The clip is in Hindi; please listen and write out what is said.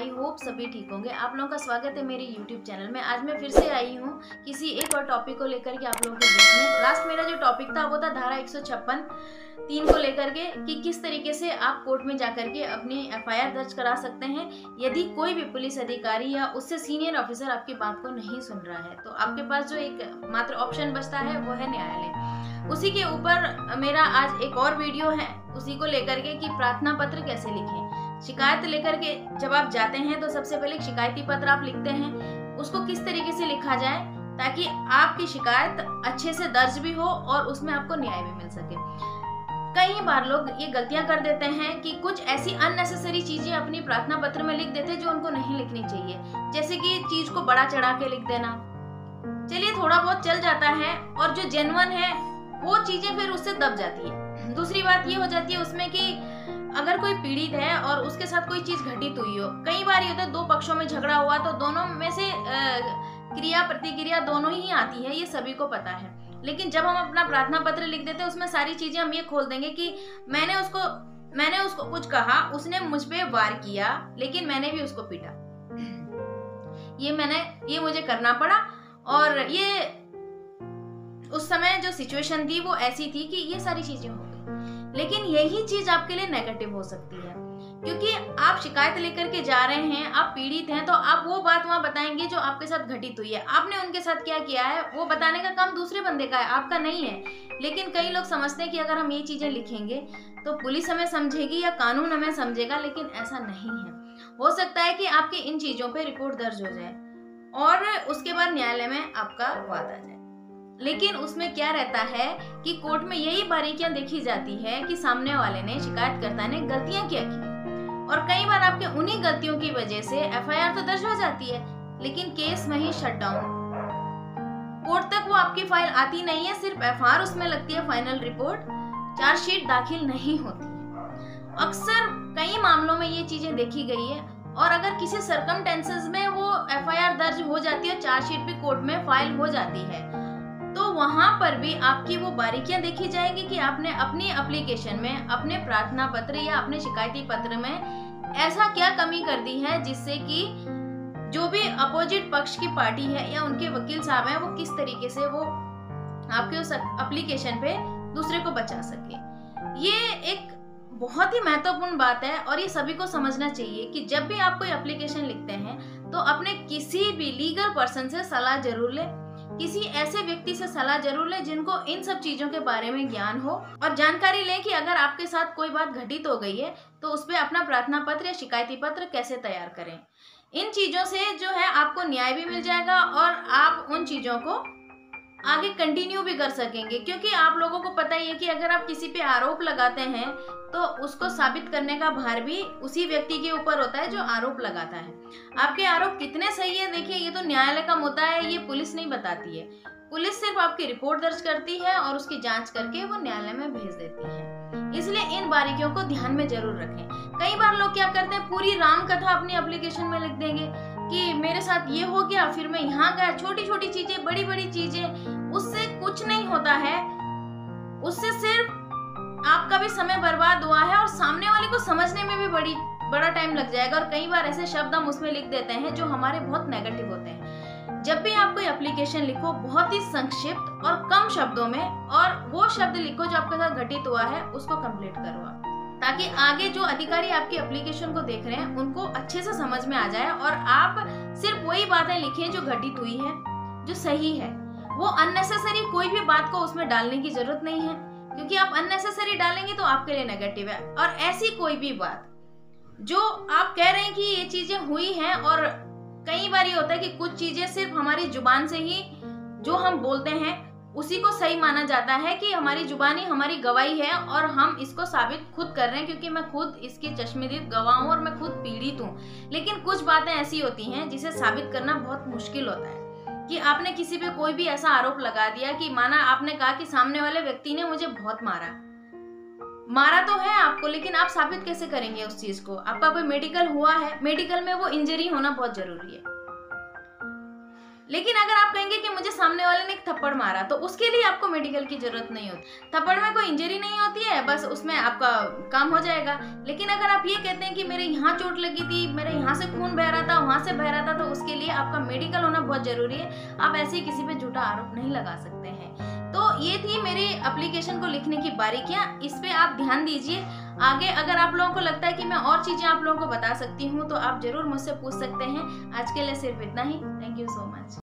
आई होप सभी ठीक होंगे। आप लोगों का स्वागत है मेरे यूट्यूब चैनल में। आज मैं फिर से आई हूँ किसी एक और टॉपिक को लेकर के आप लोगों के बीच में। लास्ट मेरा जो टॉपिक था वो था धारा 156(3) को लेकर के कि किस तरीके से आप कोर्ट में जाकर के अपनी एफआईआर दर्ज करा सकते हैं यदि कोई भी पुलिस अधिकारी या उससे सीनियर ऑफिसर आपकी बात को नहीं सुन रहा है। तो आपके पास जो एक मात्र ऑप्शन बचता है वो है न्यायालय। उसी के ऊपर मेरा आज एक और वीडियो है, उसी को लेकर के कि प्रार्थना पत्र कैसे लिखें। शिकायत लेकर के जब आप जाते हैं तो सबसे पहले शिकायती पत्र आप लिखते हैं, उसको किस तरीके से लिखा जाए ताकि आपकी शिकायत अच्छे से दर्ज भी हो और उसमें आपको न्याय भी मिल सके। कई बार लोग ये गलतियां कर देते हैं कि कुछ ऐसी अननेसेसरी चीजें अपनी प्रार्थना पत्र में लिख देते हैं जो उनको नहीं लिखनी चाहिए, जैसे कि चीज को बड़ा चढ़ा के लिख देना। चलिए थोड़ा बहुत चल जाता है और जो जेन्युइन है वो चीजें फिर उससे दब जाती है। दूसरी बात ये हो जाती है उसमें कि अगर कोई पीड़ित है और उसके साथ कोई चीज घटित हुई हो, कई बार ये होता है दो पक्षों में झगड़ा हुआ तो दोनों में से क्रिया प्रतिक्रिया दोनों ही आती है, ये सभी को पता है। लेकिन जब हम अपना प्रार्थना पत्र लिख देते हैं उसमें सारी चीजें हम ये खोल देंगे कि मैंने उसको कुछ कहा, उसने मुझ पे वार किया, लेकिन मैंने भी उसको पीटा, ये मुझे करना पड़ा और ये उस समय जो सिचुएशन थी वो ऐसी थी कि ये सारी चीजें हो गई। लेकिन यही चीज आपके लिए नेगेटिव हो सकती है, क्योंकि आप शिकायत लेकर के जा रहे हैं, आप पीड़ित हैं, तो आप वो बात वहां बताएंगे जो आपके साथ घटित हुई है। आपने उनके साथ क्या किया है वो बताने का काम दूसरे बंदे का है, आपका नहीं है। लेकिन कई लोग समझते हैं कि अगर हम ये चीजें लिखेंगे तो पुलिस हमें समझेगी या कानून हमें समझेगा, लेकिन ऐसा नहीं है। हो सकता है कि आपकी इन चीजों पे रिपोर्ट दर्ज हो जाए और उसके बाद न्यायालय में आपका वाद आ जाए। लेकिन उसमें क्या रहता है कि कोर्ट में यही बारीकियां देखी जाती है कि सामने वाले ने, शिकायतकर्ता ने गलतियां क्या की, और कई बार आपके उन्हीं गलतियों की वजह से एफआईआर तो दर्ज हो जाती है लेकिन केस वहीं शट डाउन, कोर्ट तक वो आपकी फाइल आती नहीं है, सिर्फ एफआईआर उसमें लगती है, फाइनल रिपोर्ट, चार्जशीट दाखिल नहीं होती है। अक्सर कई मामलों में ये चीजें देखी गई है। और अगर किसी सर्कमटेंसेस में वो एफआईआर दर्ज हो जाती है, चार्जशीट भी कोर्ट में फाइल हो जाती है, तो वहां पर भी आपकी वो बारीकियां देखी जाएगी कि आपने अपनी एप्लीकेशन में, अपने प्रार्थना पत्र या अपने शिकायती पत्र में ऐसा क्या कमी कर दी है जिससे कि जो भी अपोजिट पक्ष की पार्टी है या उनके वकील साहब हैं वो किस तरीके से वो आपके उस एप्लीकेशन पे दूसरे को बचा सके। ये एक बहुत ही महत्वपूर्ण बात है और ये सभी को समझना चाहिए कि जब भी आप कोई एप्लीकेशन लिखते हैं तो अपने किसी भी लीगल पर्सन से सलाह जरूर लें, किसी ऐसे व्यक्ति से सलाह जरूर लें जिनको इन सब चीजों के बारे में ज्ञान हो, और जानकारी लें कि अगर आपके साथ कोई बात घटित हो गई है तो उस पर अपना प्रार्थना पत्र या शिकायती पत्र कैसे तैयार करें। इन चीजों से जो है आपको न्याय भी मिल जाएगा और आप उन चीजों को आगे कंटिन्यू भी कर सकेंगे, क्योंकि आप लोगों को पता ही है कि अगर आप किसी पे आरोप लगाते हैं तो उसको साबित करने का भार भी उसी व्यक्ति के ऊपर होता है जो आरोप लगाता है। आपके आरोप कितने सही है, देखिए ये तो न्यायालय का मुद्दा है, ये पुलिस नहीं बताती है। पुलिस सिर्फ आपकी रिपोर्ट दर्ज करती है और उसकी जांच करके वो न्यायालय में भेज देती है। इसलिए इन बारीकियों को ध्यान में जरूर रखें। कई बार लोग क्या करते हैं, पूरी राम कथा अपनी एप्लीकेशन में लिख देंगे कि मेरे साथ ये हो गया, फिर मैं यहाँ गया, छोटी छोटी चीजें, बड़ी बड़ी चीजें, उससे कुछ नहीं होता है, उससे सिर्फ आपका भी समय बर्बाद हुआ है और सामने वाले को समझने में भी बड़ा टाइम लग जाएगा। और कई बार ऐसे शब्द हम उसमें लिख देते हैं जो हमारे बहुत नेगेटिव होते हैं। जब भी आप कोई एप्लीकेशन लिखो बहुत ही संक्षिप्त और कम शब्दों में, और वो शब्द लिखो जो आपके साथ घटित हुआ है, उसको कंप्लीट करो ताकि आगे जो अधिकारी आपकी एप्लीकेशन को देख रहे हैं उनको अच्छे से समझ में आ जाए और आप सिर्फ वही बातें लिखें जो घटित हुई है, जो सही है। वो अननेसेसरी कोई भी बात को उसमें डालने की जरूरत नहीं है, क्योंकि आप अननेसेसरी डालेंगे तो आपके लिए नेगेटिव है। और ऐसी कोई भी बात जो आप कह रहे हैं कि ये चीजें हुई हैं, और कई बार ये होता है कि कुछ चीजें सिर्फ हमारी जुबान से ही जो हम बोलते हैं उसी को सही माना जाता है कि हमारी जुबान ही हमारी गवाही है और हम इसको साबित खुद कर रहे हैं, क्योंकि मैं खुद इसकी चश्मदीद गवाह हूं और मैं खुद पीड़ित हूं। लेकिन कुछ बातें ऐसी होती हैं जिसे साबित करना बहुत मुश्किल होता है कि आपने किसी पे कोई भी ऐसा आरोप लगा दिया कि माना आपने कहा कि सामने वाले व्यक्ति ने मुझे बहुत मारा तो है आपको, लेकिन आप साबित कैसे करेंगे उस चीज को? आपका कोई मेडिकल हुआ है, मेडिकल में वो इंजरी होना बहुत जरूरी है। लेकिन अगर आप कहेंगे कि मुझे सामने वाले ने एक थप्पड़ मारा, तो उसके लिए आपको मेडिकल की जरूरत नहीं होती। थप्पड़ में कोई इंजरी नहीं होती है, बस उसमें आपका काम हो जाएगा। लेकिन अगर आप ये कहते हैं कि मेरे यहाँ चोट लगी थी, मेरे यहाँ से खून बह रहा था, वहां से बह रहा था, तो उसके लिए आपका मेडिकल होना बहुत जरूरी है। आप ऐसे ही किसी पे झूठा आरोप नहीं लगा सकते हैं। तो ये थी मेरी एप्लीकेशन को लिखने की बारीकियां, इस पे आप ध्यान दीजिए। आगे अगर आप लोगों को लगता है कि मैं और चीजें आप लोगों को बता सकती हूँ, तो आप जरूर मुझसे पूछ सकते हैं। आज के लिए सिर्फ इतना ही। Thank you so much.